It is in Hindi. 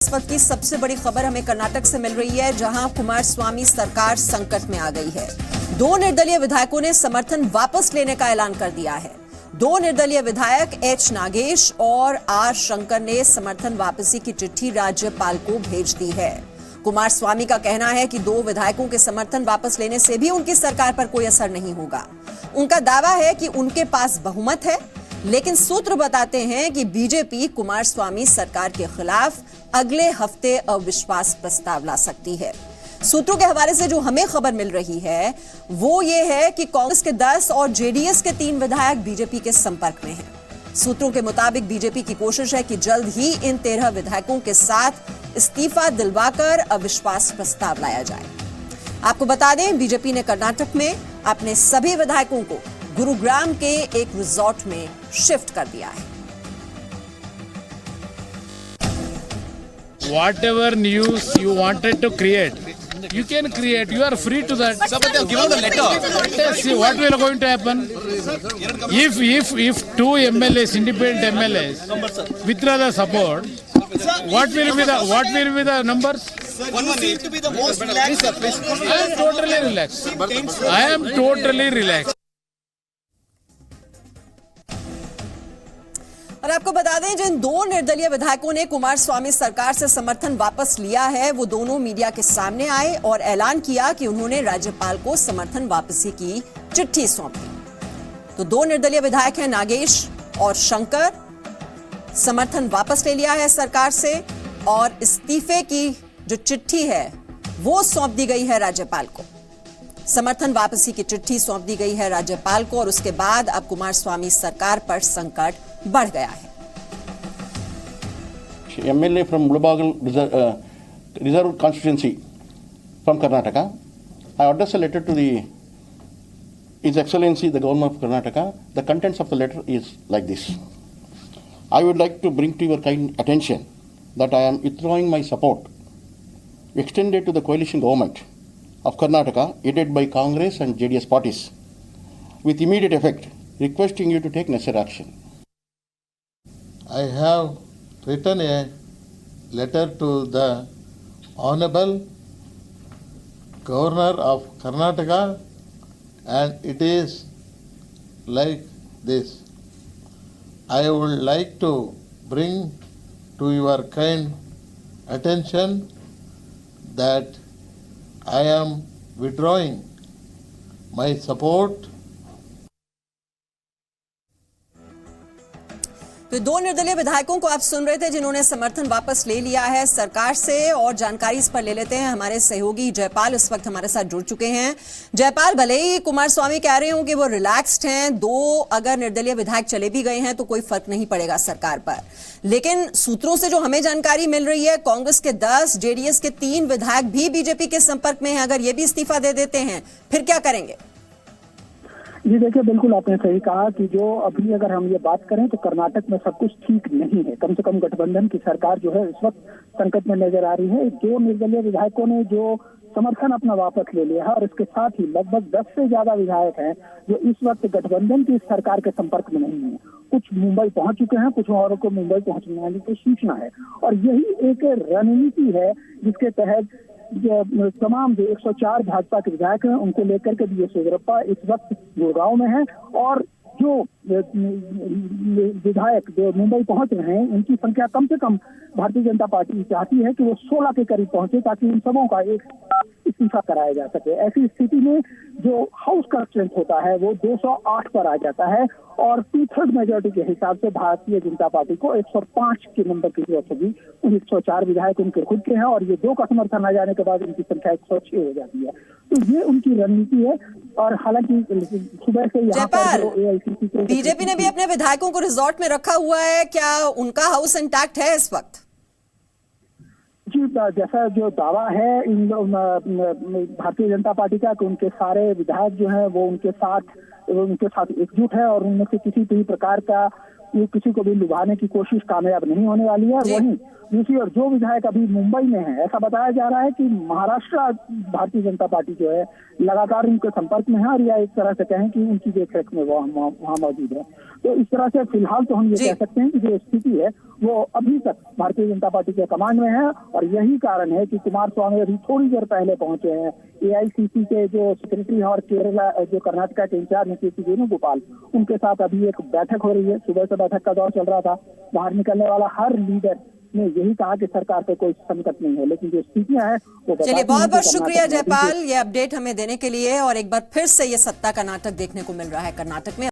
इस वक्त की सबसे बड़ी खबर हमें कर्नाटक से मिल रही है, जहां कुमारस्वामी सरकार संकट में आ गई है। दो निर्दलीय विधायकों ने समर्थन वापस लेने का ऐलान कर दिया है। दो निर्दलीय विधायक एच नागेश और आर शंकर ने समर्थन वापसी की चिट्ठी राज्यपाल को भेज दी है। कुमारस्वामी का कहना है कि दो विधायकों के समर्थन वापस लेने से भी उनकी सरकार पर कोई असर नहीं होगा। उनका दावा है कि उनके पास बहुमत है, लेकिन सूत्र बताते हैं कि बीजेपी कुमारस्वामी सरकार के खिलाफ अगले हफ्ते अविश्वास प्रस्ताव ला सकती है। सूत्रों के हवाले से जो हमें खबर मिल रही है वो ये है कि कांग्रेस के 10 और जेडीएस के 3 विधायक बीजेपी के संपर्क में हैं। सूत्रों के मुताबिक बीजेपी की कोशिश है कि जल्द ही इन 13 विधायकों के साथ इस्तीफा दिलवाकर अविश्वास प्रस्ताव लाया जाए। आपको बता दें, बीजेपी ने कर्नाटक में अपने सभी विधायकों को गुरुग्राम के एक रिजॉर्ट में शिफ्ट कर दिया है। Whatever news you wanted to create, you can create. You are free to that. Sir, but they have given the letter. Let's see what will going to happen. If 2 MLAs, independent MLAs, withdraw the support, what will be the numbers? One seems to be the most relaxed. I am totally relaxed. I am totally relaxed. और आपको बता दें, जिन दो निर्दलीय विधायकों ने कुमारस्वामी सरकार से समर्थन वापस लिया है, वो दोनों मीडिया के सामने आए और ऐलान किया कि उन्होंने राज्यपाल को समर्थन वापसी की चिट्ठी सौंप दी। तो दो निर्दलीय विधायक हैं नागेश और शंकर, समर्थन वापस ले लिया है सरकार से और इस्तीफे की जो चिट्ठी है वो सौंप दी गई है राज्यपाल को। समर्थन वापसी की चिट्ठी सौंप दी गई है राज्यपाल को और उसके बाद अब कुमारस्वामी सरकार पर संकट बढ़ गया है। MLA from Mullabagal reserve constituency from Karnataka. I address a letter to His Excellency the Governor of Karnataka. The contents of the letter is like this. I would like to bring to your kind attention that I am withdrawing my support extended to the coalition government of Karnataka, aided by Congress and JDS parties, with immediate effect, requesting you to take necessary action. I have written a letter to the Honorable Governor of Karnataka, and it is like this. I would like to bring to your kind attention that I am withdrawing my support. तो दो निर्दलीय विधायकों को आप सुन रहे थे जिन्होंने समर्थन वापस ले लिया है सरकार से। और जानकारी इस पर ले लेते हैं, हमारे सहयोगी जयपाल इस वक्त हमारे साथ जुड़ चुके हैं। जयपाल, भले ही कुमारस्वामी कह रहे हो कि वो रिलैक्स्ड हैं, दो अगर निर्दलीय विधायक चले भी गए हैं तो कोई फर्क नहीं पड़ेगा सरकार पर, लेकिन सूत्रों से जो हमें जानकारी मिल रही है, कांग्रेस के 10, जेडीएस के 3 विधायक भी बीजेपी के संपर्क में हैं। अगर ये भी इस्तीफा दे देते हैं फिर क्या करेंगे? जी देखिए, बिल्कुल आपने सही कहा कि जो अभी अगर हम ये बात करें तो कर्नाटक में सब कुछ ठीक नहीं है। कम से कम गठबंधन की सरकार जो है इस वक्त संकट में नजर आ रही है। दो निर्दलीय विधायकों ने जो समर्थन अपना वापस ले लिया है और इसके साथ ही लगभग 10 से ज्यादा विधायक हैं जो इस वक्त गठबंधन की सरकार के संपर्क में नहीं है। कुछ मुंबई पहुंच चुके हैं, कुछ और को मुंबई पहुंचने की सूचना है। और यही एक रणनीति है जिसके तहत जो तमाम जो 104 भाजपा के विधायक हैं उनको लेकर के बीएस येदियुरप्पा इस वक्त गुड़गांव में है और जो विधायक जो मुंबई पहुंच रहे हैं उनकी संख्या कम से कम भारतीय जनता पार्टी चाहती है कि वो 16 के करीब पहुंचे ताकि इन सबों का एक इस्तीफा कराया जा सके। ऐसी स्थिति में जो हाउस का स्ट्रेंथ होता है वो 208 पर आ जाता है और 2/3 मेजोरिटी के हिसाब से भारतीय जनता पार्टी को 105 के नंबर की जरूरत होगी। 104 विधायक उनके खुद के हैं और ये 2 का समर्थन आ जाने के बाद उनकी संख्या 106 हो जाती है। तो ये उनकी रणनीति है। और हालांकि सुबह से यहाँ पर बीजेपी ने भी अपने विधायकों को रिजॉर्ट में रखा हुआ है, क्या उनका हाउस इंटैक्ट है इस वक्त? जी, जैसा जो दावा है इन भारतीय जनता पार्टी का कि उनके सारे विधायक जो हैं वो उनके साथ एकजुट है और उनमें से किसी भी प्रकार का ये किसी को भी लुभाने की कोशिश कामयाब नहीं होने वाली है। और जी। वहीं दूसरी ओर जो विधायक अभी मुंबई में है, ऐसा बताया जा रहा है कि महाराष्ट्र भारतीय जनता पार्टी जो है लगातार उनके संपर्क में है और या एक तरह से कहें कि उनकी देखरेख में वो वहाँ मौजूद है। तो इस तरह से फिलहाल तो हम ये जी। कह सकते हैं कि जो स्थिति है वो अभी तक भारतीय जनता पार्टी के कमांड में है और यही कारण है कि कुमारस्वामी अभी थोड़ी देर पहले पहुंचे हैं। एआईसीसी के जो सेक्रेटरी हैं और केरला जो कर्नाटका के इंचार्ज हैं के वेणुगोपाल, उनके साथ अभी एक बैठक हो रही है। सुबह से बैठक का दौर चल रहा था। बाहर निकलने वाला हर लीडर ने यही कहा कि सरकार पे कोई संकट नहीं है, लेकिन जो स्थितियां हैं वो बताती चलिए, हैं बहुत कि बहुत शुक्रिया कर्नाटक में अभी जयपाल, ये अपडेट हमें देने के लिए। और एक बार फिर से ये सत्ता का नाटक देखने को मिल रहा है कर्नाटक में।